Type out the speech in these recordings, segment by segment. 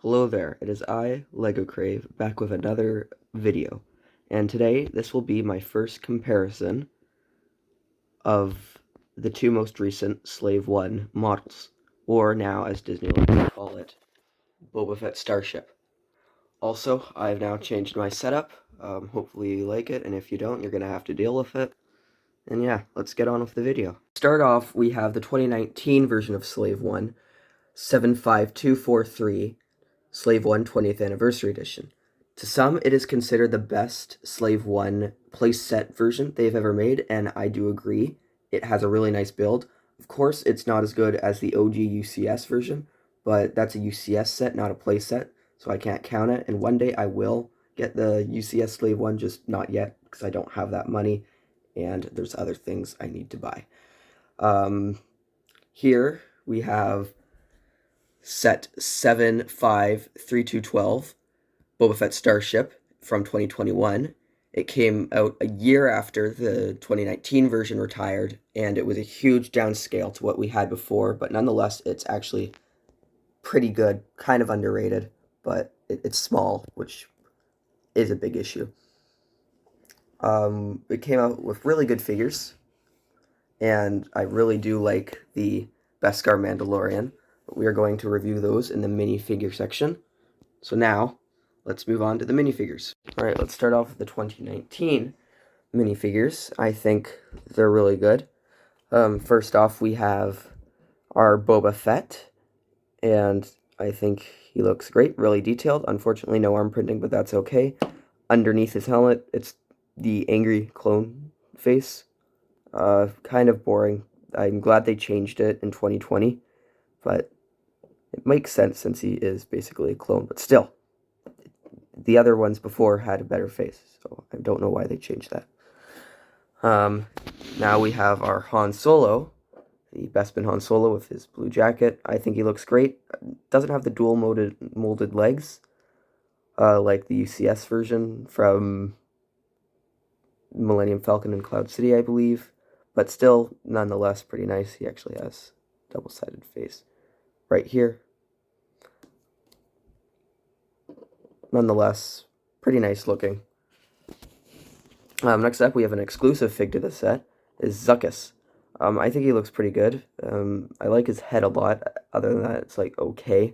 Hello there, it is I, Lego Crave, back with another video, and today this will be my first comparison of the two most recent Slave One models, or now, as Disney likes to call it, Boba Fett Starship. Also, I've now changed my setup. Hopefully you like it, and if you don't, you're going to have to deal with it. And yeah, let's get on with the video. Start off, we have the 2019 version of Slave One, 75243, Slave One 20th Anniversary Edition. To some, it is considered the best Slave One playset version they've ever made, and I do agree. It has a really nice build. Of course, it's not as good as the OG UCS version, but that's a UCS set, not a playset, so I can't count it, and one day I will get the UCS Slave One, just not yet, because I don't have that money, and there's other things I need to buy. Here we have set 753212, Boba Fett Starship from 2021. It came out a year after the 2019 version retired, and it was a huge downscale to what we had before, but nonetheless, it's actually pretty good, kind of underrated, but it's small, which is a big issue. It came out with really good figures, and I really do like the Beskar Mandalorian. We are going to review those in the minifigure section. So now, let's move on to the minifigures. Alright, let's start off with the 2019 minifigures. I think they're really good. First off, we have our Boba Fett, and I think he looks great, really detailed. Unfortunately, no arm printing, but that's okay. Underneath his helmet, it's the angry clone face. Kind of boring. I'm glad they changed it in 2020, but it makes sense since he is basically a clone, but still, the other ones before had a better face, so I don't know why they changed that. Now we have our Han Solo, the Bespin Han Solo with his blue jacket. I think he looks great. Doesn't have the dual molded legs, like the UCS version from Millennium Falcon and Cloud City, I believe, but still, nonetheless, pretty nice. He actually has double-sided face right here. Nonetheless, pretty nice looking. Next up, we have an exclusive fig to the set, is Zuckuss. I think he looks pretty good. I like his head a lot. Other than that, it's like okay.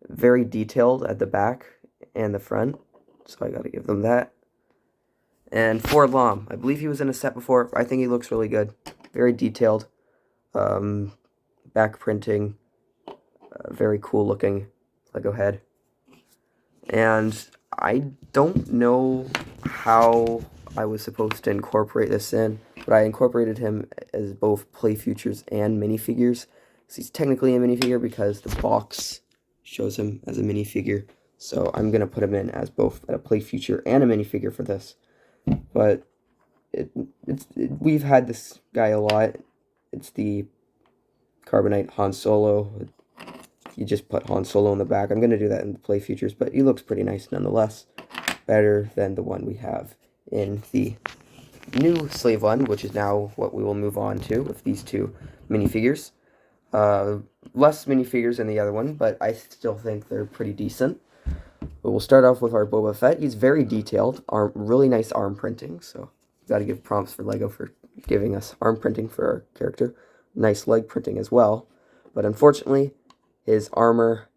Very detailed at the back and the front, so I gotta give them that. And 4-LOM, I believe he was in a set before. I think he looks really good. Very detailed. Back printing. Very cool looking Lego head. And I don't know how I was supposed to incorporate this in, but I incorporated him as both play futures and minifigures. So he's technically a minifigure because the box shows him as a minifigure. So I'm going to put him in as both a play future and a minifigure for this. But we've had this guy a lot. It's the Carbonite Han Solo. You just put Han Solo in the back. I'm going to do that in the play features, but he looks pretty nice nonetheless. Better than the one we have in the new Slave One, which is now what we will move on to with these two minifigures. Less minifigures than the other one, but I still think they're pretty decent. But we'll start off with our Boba Fett. He's very detailed, really nice arm printing, so got to give prompts for Lego for giving us arm printing for our character. Nice leg printing as well, but unfortunately, his armor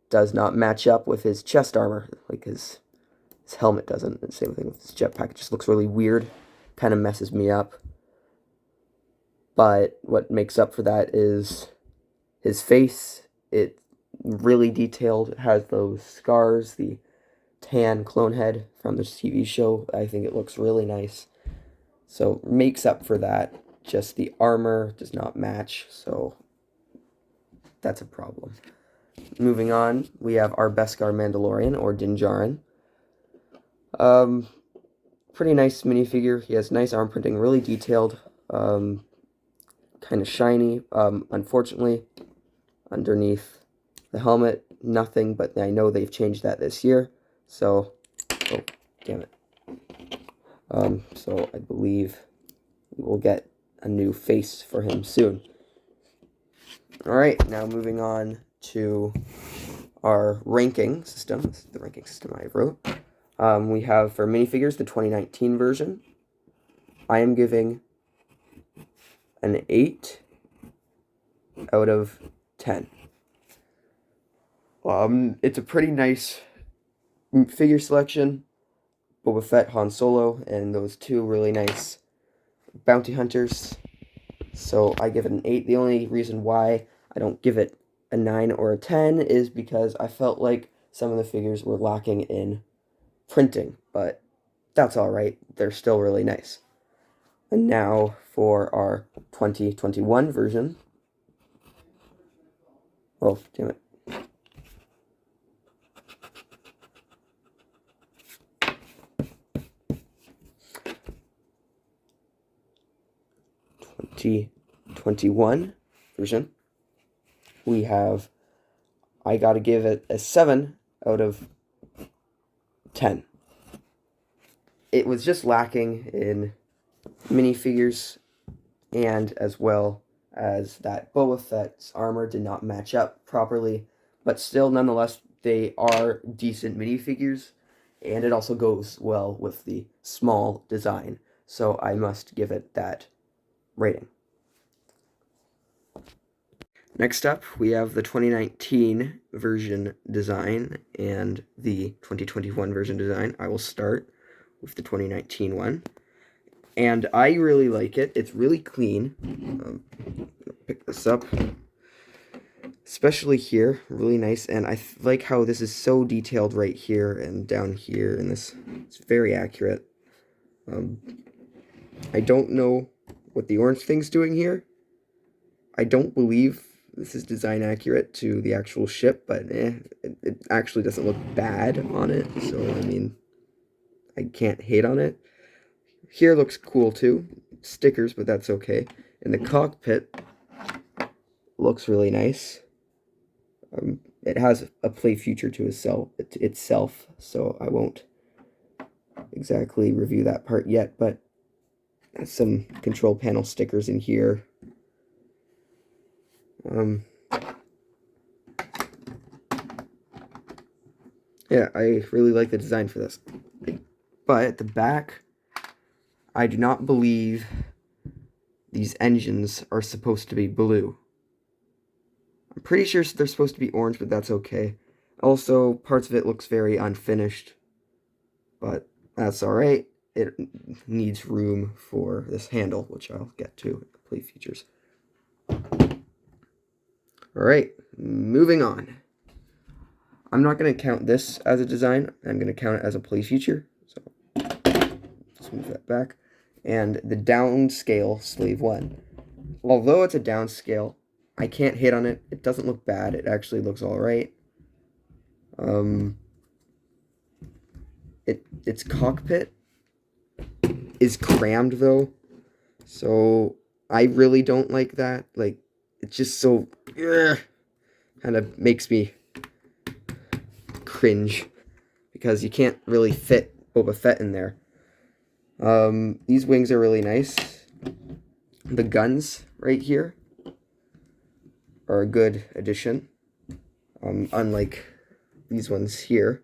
does not match up with his chest armor, like his helmet doesn't. And same thing with his jetpack. It just looks really weird, kind of messes me up. But what makes up for that is his face. It's really detailed. It has those scars, the tan clone head from the TV show. I think it looks really nice. So makes up for that. Just the armor does not match, so that's a problem. Moving on, we have our Beskar Mandalorian, or Din Djarin. Pretty nice minifigure. He has nice arm printing, really detailed, kind of shiny. Unfortunately, underneath the helmet, nothing, but I know they've changed that this year, so, oh, damn it. So I believe we will get a new face for him soon. Alright, now moving on to our ranking system. This is the ranking system I wrote. We have for minifigures the 2019 version. I am giving an 8 out of 10. It's a pretty nice figure selection. Boba Fett, Han Solo, and those two really nice bounty hunters. So I give it an 8. The only reason why I don't give it a 9 or a 10 is because I felt like some of the figures were lacking in printing, but that's alright. They're still really nice. And now for our 2021 version. Oh, damn it. '21 version. We have, I gotta give it a 7 out of 10. It was just lacking in minifigures, and as well as that Boba Fett's armor did not match up properly, but still, nonetheless, they are decent minifigures, and it also goes well with the small design, so I must give it that rating. Next up, we have the 2019 version design and the 2021 version design. I will start with the 2019 one. And I really like it. It's really clean. Pick this up. Especially here. Really nice. And I like how this is so detailed right here and down here. And this, it's very accurate. I don't know what the orange thing's doing here. I don't believe this is design accurate to the actual ship, but it actually doesn't look bad on it, so, I mean, I can't hate on it. Here looks cool, too. Stickers, but that's okay. And the cockpit looks really nice. It has a play feature to itself, so I won't exactly review that part yet, but some control panel stickers in here. Yeah, I really like the design for this. But at the back, I do not believe these engines are supposed to be blue. I'm pretty sure they're supposed to be orange, but that's okay. Also, parts of it looks very unfinished, but that's alright. It needs room for this handle, which I'll get to in play features. Alright, moving on. I'm not going to count this as a design. I'm going to count it as a play feature. So, let's move that back. And the downscale Slave 1. Although it's a downscale, I can't hate on it. It doesn't look bad. It actually looks alright. Its cockpit is crammed, though. So, I really don't like that. Like, it's just so... kind of makes me cringe. Because you can't really fit Boba Fett in there. These wings are really nice. The guns right here are a good addition. Unlike these ones here.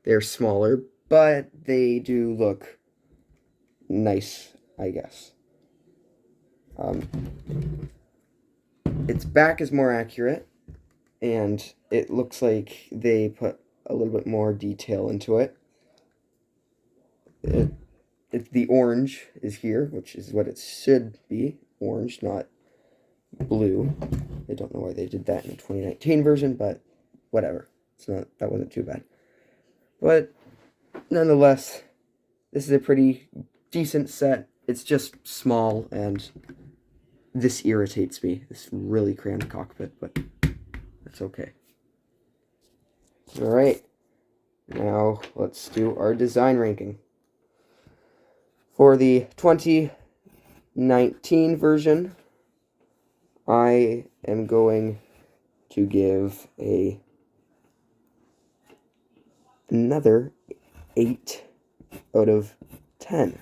They're smaller, but they do look nice, I guess. Its back is more accurate, and it looks like they put a little bit more detail into it. The orange is here, which is what it should be. Orange, not blue. I don't know why they did that in the 2019 version, but whatever. That wasn't too bad. But nonetheless, this is a pretty decent set. It's just small, and this irritates me. This really crammed cockpit, but that's okay. Alright, now let's do our design ranking. For the 2019 version, I am going to give another 8 out of 10.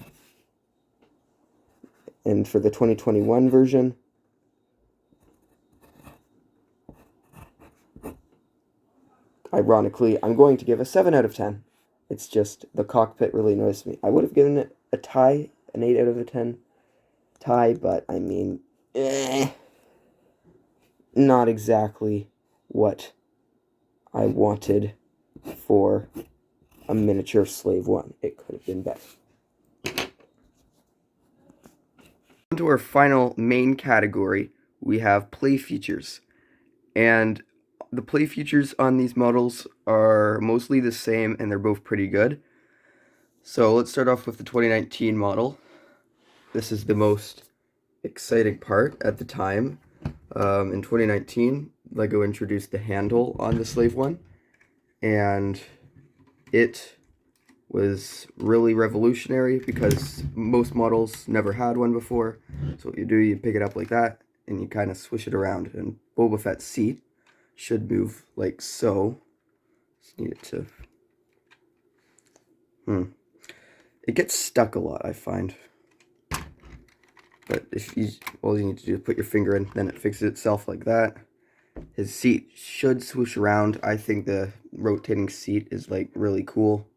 And for the 2021 version, ironically, I'm going to give a 7 out of 10. It's just the cockpit really annoys me. I would have given it a tie, an 8 out of a 10 tie, but I mean, not exactly what I wanted for a miniature Slave 1. It could have been better. On to our final main category, we have play features. And the play features on these models are mostly the same, and they're both pretty good. So let's start off with the 2019 model. This is the most exciting part at the time. In 2019, LEGO introduced the handle on the Slave 1, and it was really revolutionary because most models never had one before. So what you do, you pick it up like that, and you kind of swish it around, and Boba Fett's seat should move like so. Just need it to... It gets stuck a lot, I find. But if you, all you need to do is put your finger in, then it fixes itself like that. His seat should swoosh around. I think the rotating seat is like really cool.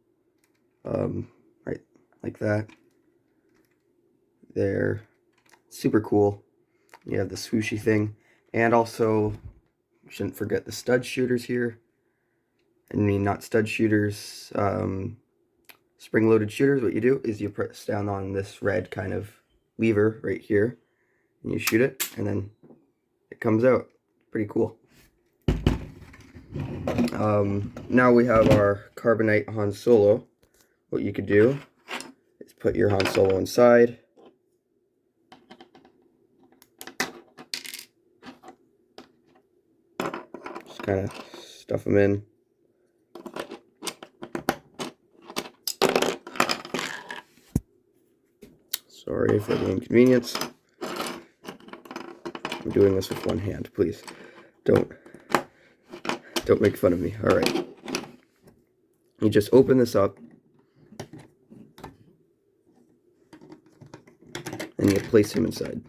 Right, like that. There. Super cool. You have the swooshy thing. And also, shouldn't forget the stud shooters here. I mean, not stud shooters, spring-loaded shooters. What you do is you press down on this red kind of lever right here, and you shoot it, and then it comes out. Pretty cool. Now we have our Carbonite Han Solo. What you could do is put your Han Solo inside. Just kind of stuff them in. Sorry for the inconvenience. I'm doing this with one hand, please. Don't make fun of me. Alright. You just open this up. And you place him inside.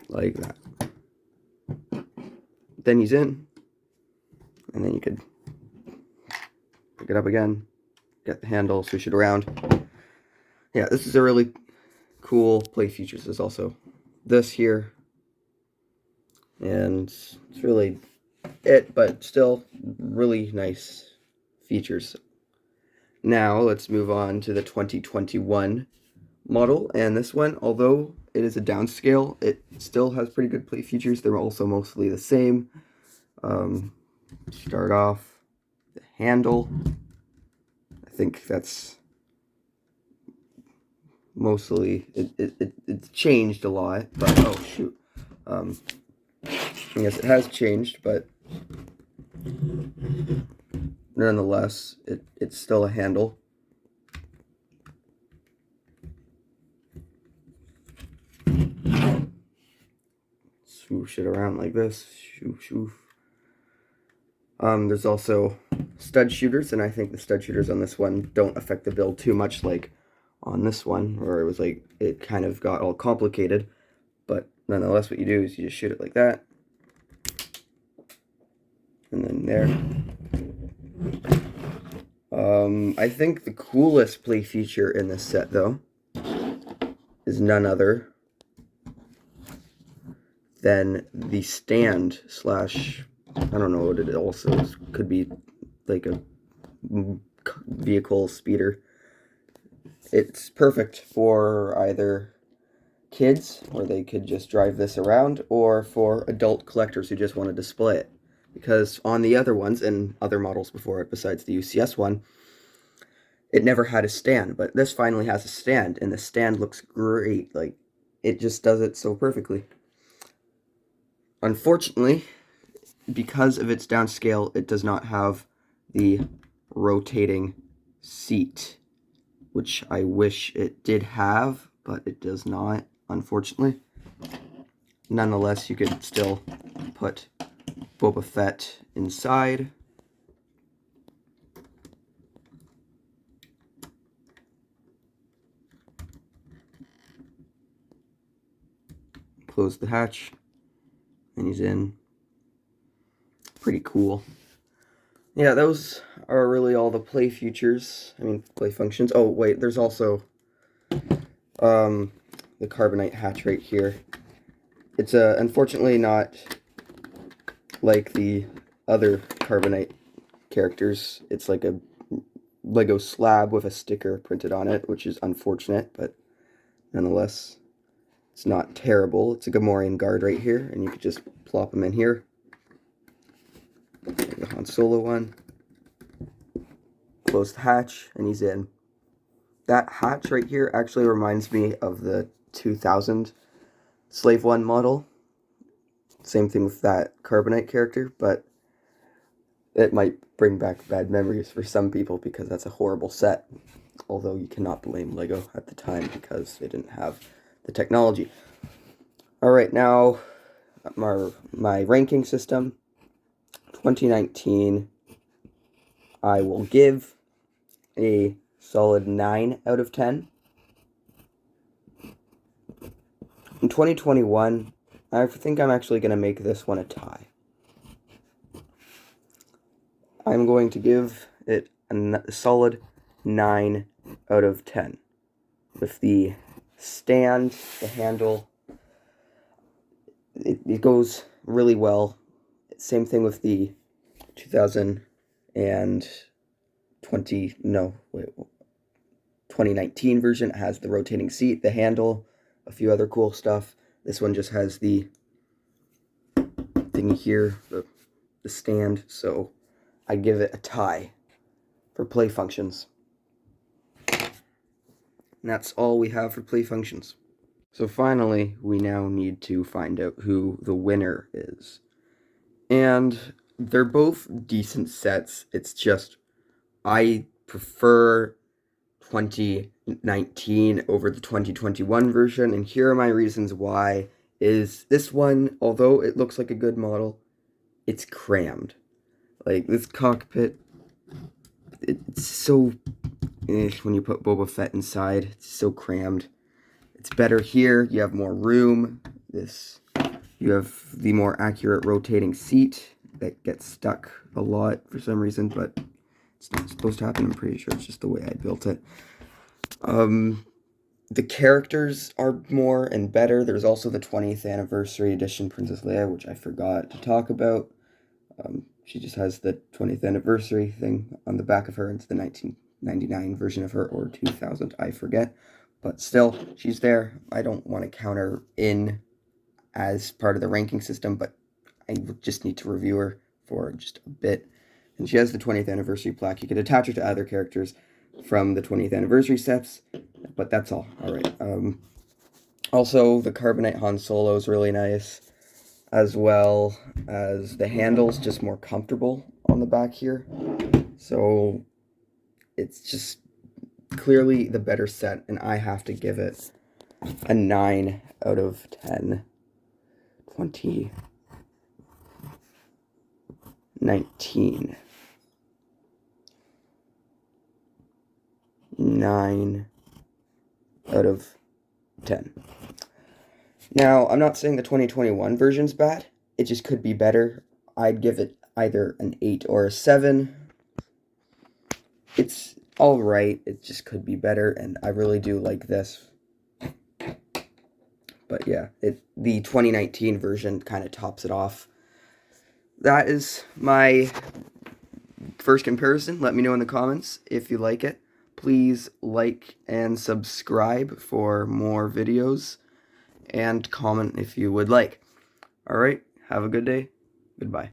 Like that. Then he's in. And then you could pick it up again. Get the handle, switch it around. Yeah, this is a really cool play features. There's also this here. And it's really it, but still really nice features. Now let's move on to the 2021 model, and this one, although it is a downscale, it still has pretty good play features. They're also mostly the same. Start off the handle. I think that's mostly it's changed a lot, but oh shoot. I guess it has changed, but nonetheless, it's still a handle. Swoosh it around like this. Shoof, shoof. There's also stud shooters, and I think the stud shooters on this one don't affect the build too much like on this one, where it was like, it kind of got all complicated. But nonetheless, what you do is you just shoot it like that. And then there. I think the coolest play feature in this set, though, is none other than the stand slash, I don't know what it also is. Could be like a vehicle speeder. It's perfect for either kids, where they could just drive this around, or for adult collectors who just want to display it. Because on the other ones, and other models before it besides the UCS one, it never had a stand, but this finally has a stand, and the stand looks great. Like, it just does it so perfectly. Unfortunately, because of its downscale, it does not have the rotating seat, which I wish it did have, but it does not, unfortunately. Nonetheless, you could still put Boba Fett inside. Close the hatch, and he's in. Pretty cool. Yeah, those are really all the play features. I mean, play functions. Oh, wait, there's also the Carbonite hatch right here. It's unfortunately not like the other Carbonite characters. It's like a Lego slab with a sticker printed on it, which is unfortunate, but nonetheless, it's not terrible. It's a Gamorrean guard right here, and you could just plop him in here. The Han Solo one. Close the hatch, and he's in. That hatch right here actually reminds me of the 2000 Slave One model. Same thing with that Carbonite character, but it might bring back bad memories for some people because that's a horrible set. Although you cannot blame LEGO at the time because they didn't have the technology. Alright, now my ranking system. 2019, I will give a solid 9 out of 10. In 2021, I think I'm actually going to make this one a tie. I'm going to give it a solid 9 out of 10. With the stand, the handle, it goes really well. Same thing with the 2019 version. It has the rotating seat, the handle, a few other cool stuff. This one just has the thing here, the stand, so I give it a tie for play functions. And that's all we have for play functions. So finally, we now need to find out who the winner is. And they're both decent sets. It's just, I prefer 2019 over the 2021 version, and here are my reasons why. Is this one, although it looks like a good model, it's crammed. Like, this cockpit, it's so, when you put Boba Fett inside, it's so crammed. It's better here, you have more room, you have the more accurate rotating seat that gets stuck a lot for some reason, but it's not supposed to happen. I'm pretty sure it's just the way I built it. The characters are more and better. There's also the 20th anniversary edition Princess Leia, which I forgot to talk about. She just has the 20th anniversary thing on the back of her. It's the 1999 version of her, or 2000, I forget. But still, she's there. I don't want to count her in as part of the ranking system, but I just need to review her for just a bit. And she has the 20th anniversary plaque. You could attach her to other characters from the 20th anniversary sets, but that's all. Alright. Also, the Carbonite Han Solo is really nice, as well as the handle's just more comfortable on the back here. So, it's just clearly the better set, and I have to give it a 9 out of 10. 2019. 9 out of 10. Now, I'm not saying the 2021 version's bad. It just could be better. I'd give it either an 8 or a 7. It's alright. It just could be better, and I really do like this. But yeah, the 2019 version kind of tops it off. That is my first comparison. Let me know in the comments if you like it. Please like and subscribe for more videos, and comment if you would like. Alright, have a good day. Goodbye.